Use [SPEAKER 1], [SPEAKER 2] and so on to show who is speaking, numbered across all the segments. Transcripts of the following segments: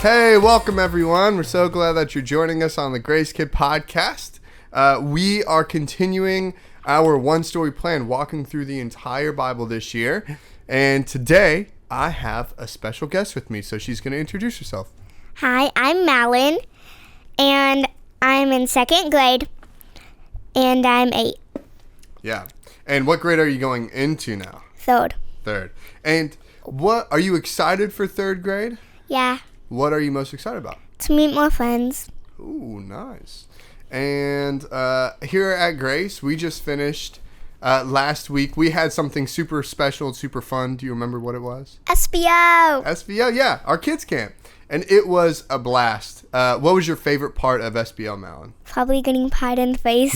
[SPEAKER 1] Hey, welcome everyone. We're so glad that you're joining us on the Grace Kid podcast. We are continuing our one-story plan, walking through the entire Bible this year. And today, I have a special guest with me, so she's going to introduce herself.
[SPEAKER 2] Hi, I'm Mallon, and I'm in second grade, and I'm 8.
[SPEAKER 1] Yeah. And what grade are you going into now?
[SPEAKER 2] Third.
[SPEAKER 1] And what are you excited for third grade?
[SPEAKER 2] Yeah.
[SPEAKER 1] What are you most excited about?
[SPEAKER 2] To meet more friends.
[SPEAKER 1] Ooh, nice. And here at Grace, we just finished last week. We had something super special, super fun. Do you remember what it was?
[SPEAKER 2] SBO,
[SPEAKER 1] yeah, our kids camp. And it was a blast. What was your favorite part of SBO, Mallon?
[SPEAKER 2] Probably getting pied in the face.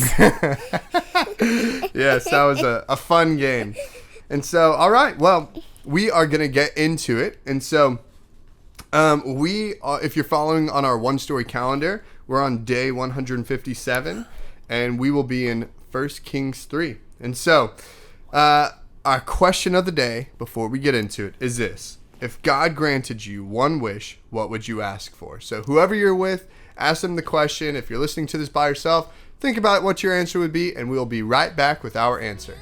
[SPEAKER 1] Yes, that was a fun game. And so, all right, well, we are going to get into it. And so, if you're following on our one-story calendar, we're on day 157, and we will be in 1 Kings 3. And so, our question of the day, before we get into it, is this. If God granted you one wish, what would you ask for? So whoever you're with, ask them the question. If you're listening to this by yourself, think about what your answer would be, and we'll be right back with our answer.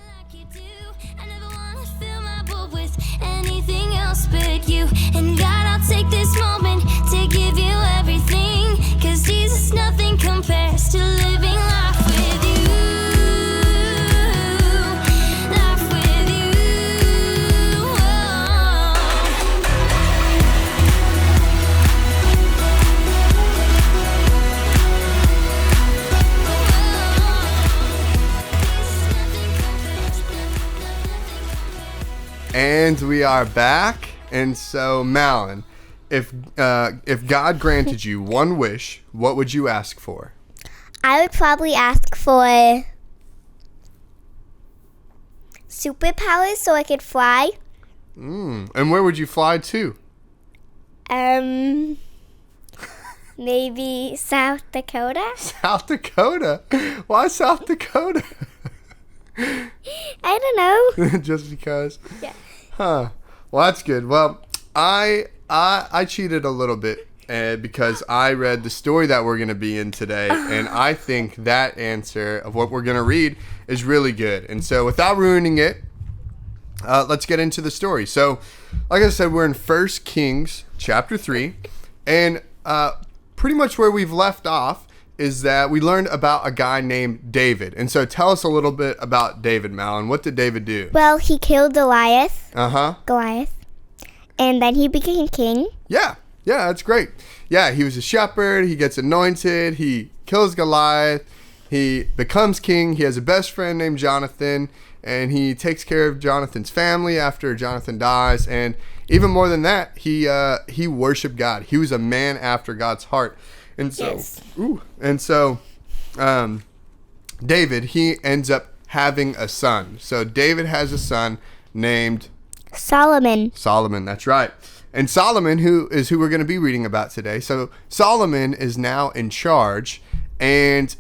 [SPEAKER 3] But you and God, I'll take this moment to give you everything, 'cause Jesus, nothing compares to living life with you, life with you.
[SPEAKER 1] And we are back. And so, Mallon, if God granted you one wish, what would you ask for?
[SPEAKER 2] I would probably ask for superpowers so I could fly.
[SPEAKER 1] And where would you fly to?
[SPEAKER 2] Maybe South Dakota?
[SPEAKER 1] South Dakota? Why South Dakota?
[SPEAKER 2] I don't know.
[SPEAKER 1] Just because?
[SPEAKER 2] Yeah.
[SPEAKER 1] Huh. Well, that's good. Well, I cheated a little bit because I read the story that we're going to be in today, and I think that answer of what we're going to read is really good. And so without ruining it, let's get into the story. So, like I said, we're in 1 Kings chapter 3, and pretty much where we've left off is that we learned about a guy named David. And so tell us a little bit about David, Mallon. What did David do?
[SPEAKER 2] Well, he killed Goliath.
[SPEAKER 1] Goliath.
[SPEAKER 2] And then he became king.
[SPEAKER 1] Yeah, that's great. Yeah, he was a shepherd. He gets anointed. He kills Goliath. He becomes king. He has a best friend named Jonathan. And he takes care of Jonathan's family after Jonathan dies. And even more than that, he worshiped God. He was a man after God's heart. And so, David, he ends up having a son. So David has a son named
[SPEAKER 2] Solomon,
[SPEAKER 1] that's right. And Solomon, who we're going to be reading about today. So Solomon is now in charge, and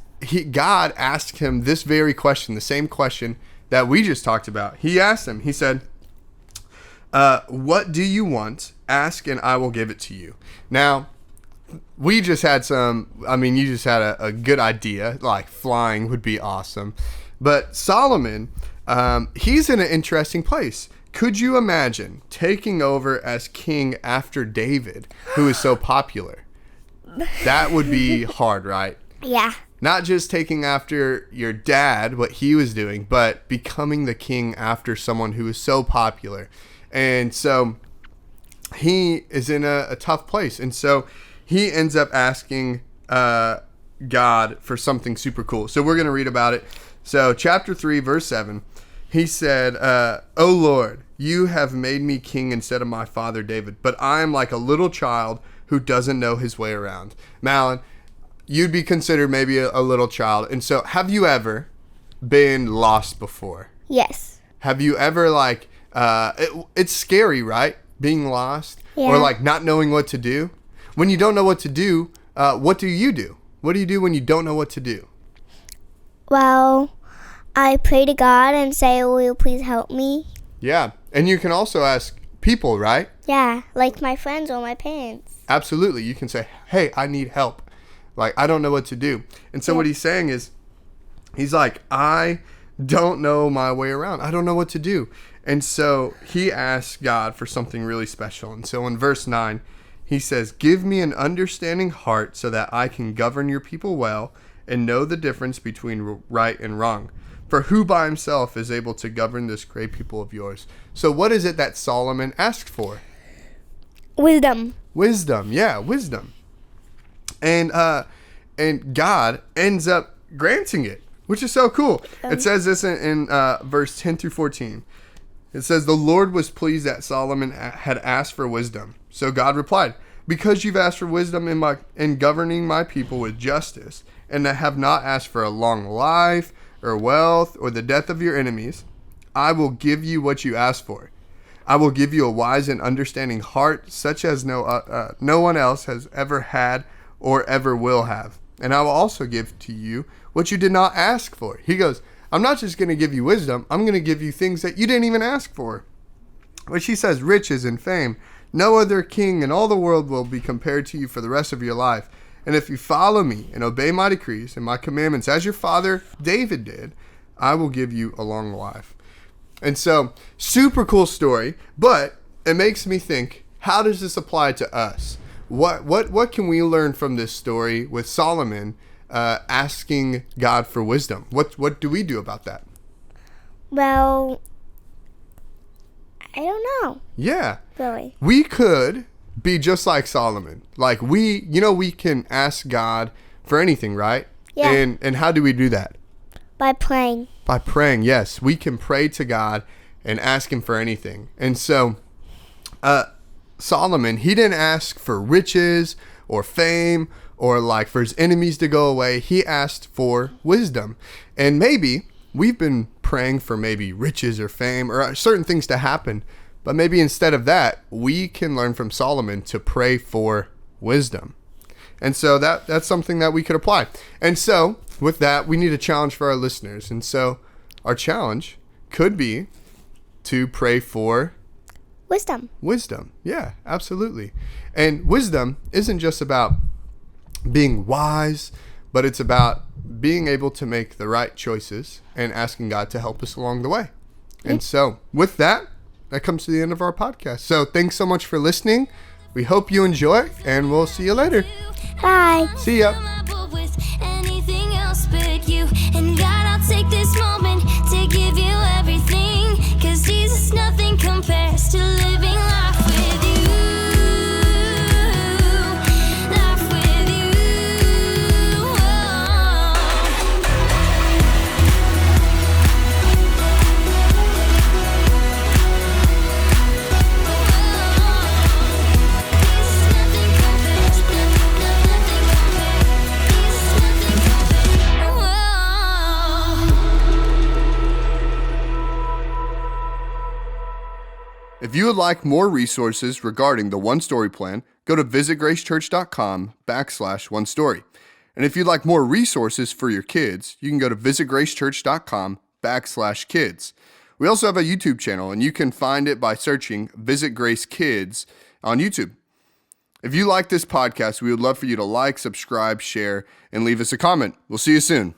[SPEAKER 1] God asked him this very question, the same question that we just talked about. He asked him, he said, what do you want? Ask and I will give it to you. Now, you just had a good idea, like flying would be awesome. But Solomon, he's in an interesting place. Could you imagine taking over as king after David, who is so popular? That would be hard, right?
[SPEAKER 2] Yeah.
[SPEAKER 1] Not just taking after your dad, what he was doing, but becoming the king after someone who is so popular. And so he is in a tough place. And so he ends up asking God for something super cool. So we're going to read about it. So chapter 3, verse 7, he said, O Lord, you have made me king instead of my father David, but I am like a little child who doesn't know his way around. Mallon, you'd be considered maybe a little child. And so have you ever been lost before?
[SPEAKER 2] Yes.
[SPEAKER 1] Have you ever it's scary, right? Being lost or not knowing what to do. When you don't know what to do, what do you do? What do you do when you don't know what to do?
[SPEAKER 2] Well, I pray to God and say, will you please help me?
[SPEAKER 1] Yeah. And you can also ask people, right?
[SPEAKER 2] Yeah, like my friends or my parents.
[SPEAKER 1] Absolutely. You can say, hey, I need help. Like, I don't know what to do. And so what he's saying is, he's like, I don't know my way around. I don't know what to do. And so he asks God for something really special. And so in verse 9, he says, give me an understanding heart so that I can govern your people well and know the difference between right and wrong. For who by himself is able to govern this great people of yours? So what is it that Solomon asked for?
[SPEAKER 2] Wisdom.
[SPEAKER 1] Wisdom. Yeah, wisdom. And God ends up granting it, which is so cool. It says this in verse 10 through 14. It says, the Lord was pleased that Solomon had asked for wisdom. So God replied, because you've asked for wisdom in governing my people with justice, and have not asked for a long life or wealth or the death of your enemies, I will give you what you asked for. I will give you a wise and understanding heart, such as no one else has ever had or ever will have. And I will also give to you what you did not ask for. He goes, I'm not just going to give you wisdom, I'm going to give you things that you didn't even ask for. Which he says, riches and fame. No other king in all the world will be compared to you for the rest of your life. And if you follow me and obey my decrees and my commandments as your father David did, I will give you a long life. And so, super cool story, but it makes me think, how does this apply to us? What can we learn from this story with Solomon asking God for wisdom? What do we do about that?
[SPEAKER 2] Well, I don't know.
[SPEAKER 1] Yeah.
[SPEAKER 2] Really.
[SPEAKER 1] We could be just like Solomon. Like we can ask God for anything, right?
[SPEAKER 2] Yeah.
[SPEAKER 1] And how do we do that?
[SPEAKER 2] By praying.
[SPEAKER 1] By praying, yes. We can pray to God and ask him for anything. And so Solomon, he didn't ask for riches or fame or like for his enemies to go away. He asked for wisdom. And maybe we've been praying for maybe riches or fame or certain things to happen. But maybe instead of that, we can learn from Solomon to pray for wisdom. And so that's something that we could apply. And so with that, we need a challenge for our listeners. And so our challenge could be to pray for
[SPEAKER 2] Wisdom.
[SPEAKER 1] wisdom. Yeah, absolutely. And wisdom isn't just about being wise, but it's about being able to make the right choices and asking God to help us along the way. And so with that comes to the end of our podcast. So thanks so much for listening. We hope you enjoy, and we'll see you later.
[SPEAKER 2] Bye.
[SPEAKER 1] See ya.
[SPEAKER 3] With anything else but you. And God, I'll take this moment to give you everything. Cause Jesus, nothing compares to living life with you. Life with you. Jesus, nothing compares. Nothing compares. Jesus, nothing compares.
[SPEAKER 1] If you would like more resources regarding the One Story Plan, go to visitgracechurch.com/onestory. And if you'd like more resources for your kids, you can go to visitgracechurch.com/kids. We also have a YouTube channel, and you can find it by searching Visit Grace Kids on YouTube. If you like this podcast, we would love for you to like, subscribe, share, and leave us a comment. We'll see you soon.